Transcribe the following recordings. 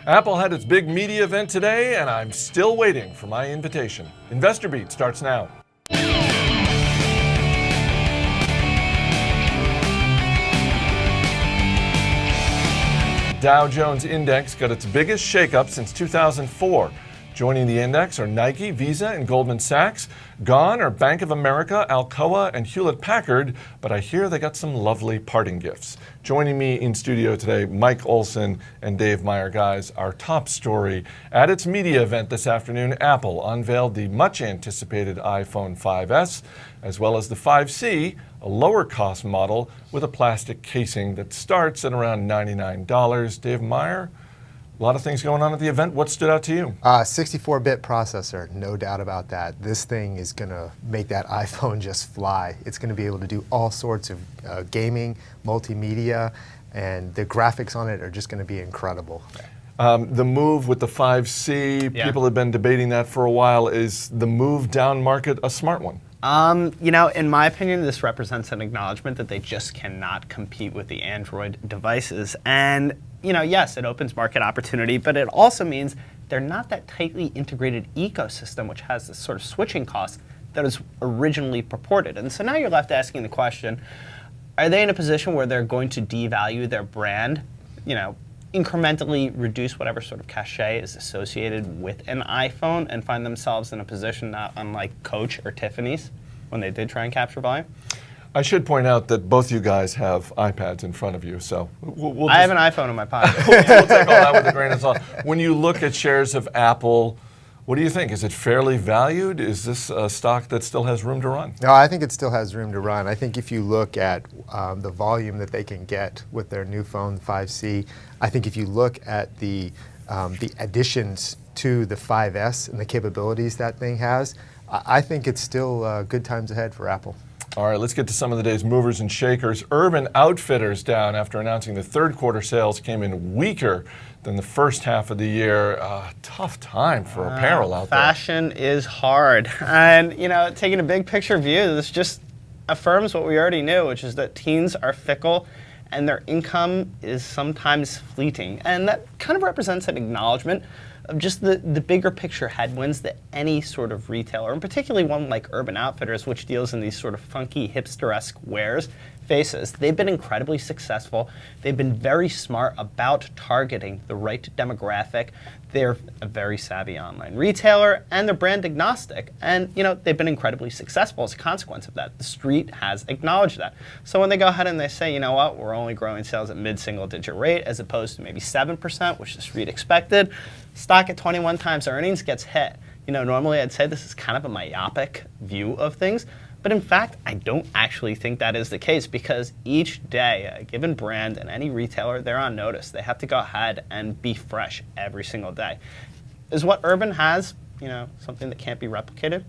Apple had its big media event today, and I'm still waiting for my invitation. Investor Beat starts now. Dow Jones Index got its biggest shakeup since 2004. Joining the index are Nike, Visa, and Goldman Sachs. Gone are Bank of America, Alcoa, and Hewlett-Packard, but I hear they got some lovely parting gifts. Joining me in studio today, Mike Olsen and Dave Meier. Guys, our top story. At its media event this afternoon, Apple unveiled the much-anticipated iPhone 5S, as well as the 5C, a lower-cost model with a plastic casing that starts at around $99. Dave Meier? A lot of things going on at the event. What stood out to you? 64-bit processor, no doubt about that. This thing is going to make that iPhone just fly. It's going to be able to do all sorts of gaming, multimedia, and the graphics on it are just going to be incredible. The move with the 5C, people have been debating that for a while. Is the move down market a smart one? In my opinion, this represents an acknowledgement that they just cannot compete with the Android devices. And, yes, it opens market opportunity, but it also means they're not that tightly integrated ecosystem, which has this sort of switching cost that was originally purported. And so now you're left asking the question, are they in a position where they're going to devalue their brand, incrementally reduce whatever sort of cachet is associated with an iPhone and find themselves in a position not unlike Coach or Tiffany's when they did try and capture volume? I should point out that both you guys have iPads in front of you, so I have an iPhone in my pocket. we'll take all that with a grain of salt. When you look at shares of Apple, what do you think? Is it fairly valued? Is this a stock that still has room to run? No, I think it still has room to run. I think if you look at the volume that they can get with their new phone 5C, I think if you look at the additions to the 5S and the capabilities that thing has, I think it's still good times ahead for Apple. All right, let's get to some of the day's movers and shakers. Urban Outfitters down after announcing the third quarter sales came in weaker than the first half of the year. Tough time for apparel out there. Fashion is hard. And, taking a big picture view, this just affirms what we already knew, which is that teens are fickle and their income is sometimes fleeting. And that kind of represents an acknowledgement of just the bigger picture headwinds that any sort of retailer, and particularly one like Urban Outfitters, which deals in these sort of funky hipster-esque wares, faces. They've been incredibly successful. They've been very smart about targeting the right demographic. They're a very savvy online retailer, and they're brand agnostic. And they've been incredibly successful as a consequence of that. The street has acknowledged that. So when they go ahead and they say, you know what, we're only growing sales at mid-single-digit rate as opposed to maybe 7%, which the street expected, stock at 21 times earnings gets hit. Normally I'd say this is kind of a myopic view of things. But in fact, I don't actually think that is the case because each day, a given brand and any retailer, they're on notice. They have to go ahead and be fresh every single day. Is what Urban has, something that can't be replicated?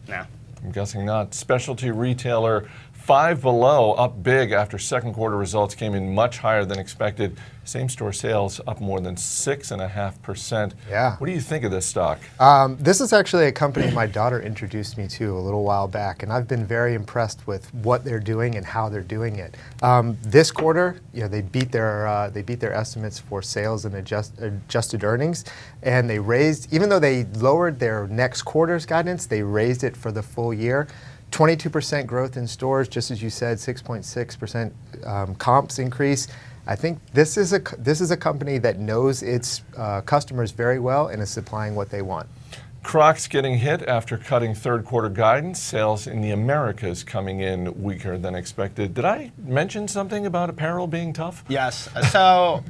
No. I'm guessing not. Specialty retailer Five Below up big after second quarter results came in much higher than expected. Same-store sales up more than 6.5%. Yeah. What do you think of this stock? This is actually a company my daughter introduced me to a little while back, and I've been very impressed with what they're doing and how they're doing it. This quarter, they beat their estimates for sales and adjusted earnings, and they raised, even though they lowered their next quarter's guidance, they raised it for the full year. 22% growth in stores, just as you said, 6.6% comps increase. I think this is a company that knows its customers very well and is supplying what they want. Crocs getting hit after cutting third quarter guidance. Sales in the Americas coming in weaker than expected. Did I mention something about apparel being tough? Yes. So,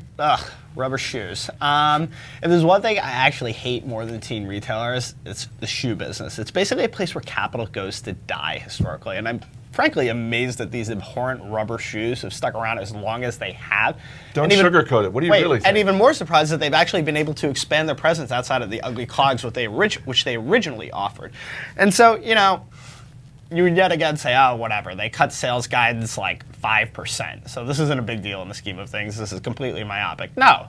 rubber shoes. If there's one thing I actually hate more than teen retailers, it's the shoe business. It's basically a place where capital goes to die historically. And I'm frankly amazed that these abhorrent rubber shoes have stuck around as long as they have. Don't sugarcoat it. What do you really think? And even more surprised that they've actually been able to expand their presence outside of the ugly clogs which they originally offered. And so, you would yet again say, oh, whatever. They cut sales guidance like 5%. So this isn't a big deal in the scheme of things. This is completely myopic. No,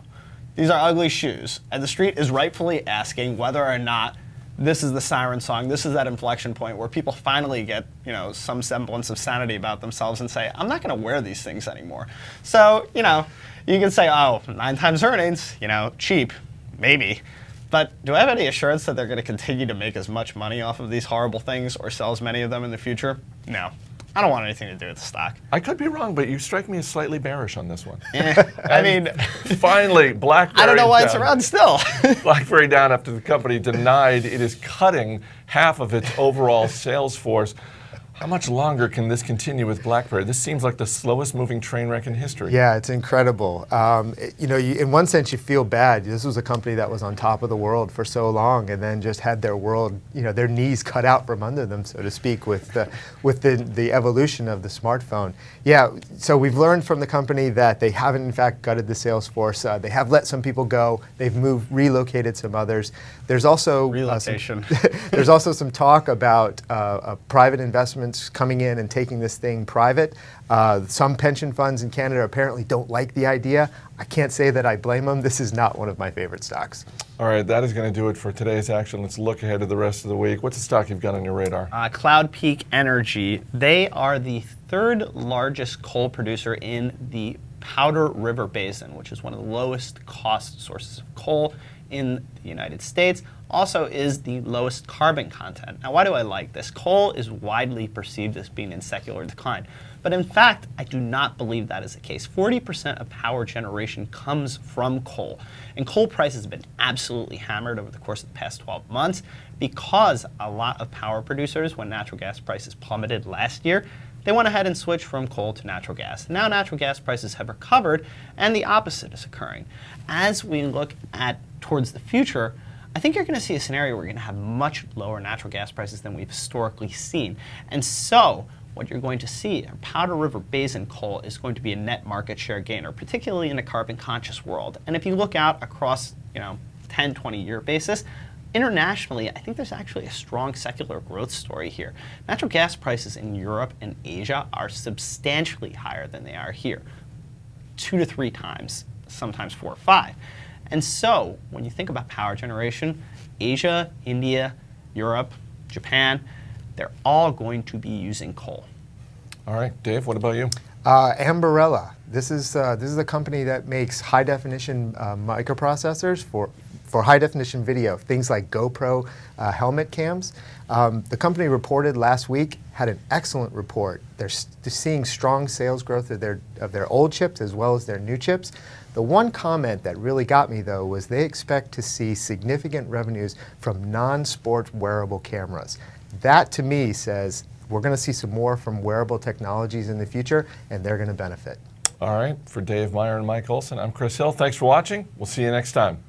these are ugly shoes. And the street is rightfully asking whether or not this is the siren song. This is that inflection point where people finally get, some semblance of sanity about themselves and say, I'm not going to wear these things anymore. So, you can say, oh, 9 times earnings, cheap. maybe. But do I have any assurance that they're going to continue to make as much money off of these horrible things or sell as many of them in the future? No. I don't want anything to do with the stock. I could be wrong, but you strike me as slightly bearish on this one. I mean, Finally, BlackBerry. I don't know why it's down. around still. BlackBerry down after the company denied it is cutting half of its overall sales force. How much longer can this continue with BlackBerry? This seems like the slowest moving train wreck in history. Yeah, it's incredible. In one sense, you feel bad. This was a company that was on top of the world for so long, and then just had their world, their knees cut out from under them, so to speak, with the evolution of the smartphone. Yeah, so we've learned from the company that they haven't, in fact, gutted the sales force. They have let some people go. They've relocated some others. There's also Relocation. there's also some talk about private investments coming in and taking this thing private. Some pension funds in Canada apparently don't like the idea. I can't say that I blame them. This is not one of my favorite stocks. All right, that is going to do it for today's action. Let's look ahead to the rest of the week. What's the stock you've got on your radar? Cloud Peak Energy. They are the third largest coal producer in the Powder River Basin, which is one of the lowest cost sources of coal in the United States. Also is the lowest carbon content. Now, why do I like this? Coal is widely perceived as being in secular decline. But in fact, I do not believe that is the case. 40% of power generation comes from coal. And coal prices have been absolutely hammered over the course of the past 12 months because a lot of power producers, when natural gas prices plummeted last year, they went ahead and switched from coal to natural gas. Now natural gas prices have recovered, and the opposite is occurring. As we look towards the future, I think you're going to see a scenario where you're going to have much lower natural gas prices than we've historically seen. And so what you're going to see, Powder River Basin coal is going to be a net market share gainer, particularly in a carbon conscious world. And if you look out across 10, 20-year basis, internationally, I think there's actually a strong secular growth story here. Natural gas prices in Europe and Asia are substantially higher than they are here, 2 to 3 times, sometimes 4 or 5. And so, when you think about power generation, Asia, India, Europe, Japan, they're all going to be using coal. All right, Dave, what about you? Ambarella. This is a company that makes high-definition microprocessors for high-definition video, things like GoPro helmet cams. The company reported last week, had an excellent report. They're seeing strong sales growth of their old chips as well as their new chips. The one comment that really got me, though, was they expect to see significant revenues from non-sport wearable cameras. That, to me, says we're going to see some more from wearable technologies in the future, and they're going to benefit. All right, for Dave Meier and Mike Olsen, I'm Chris Hill. Thanks for watching. We'll see you next time.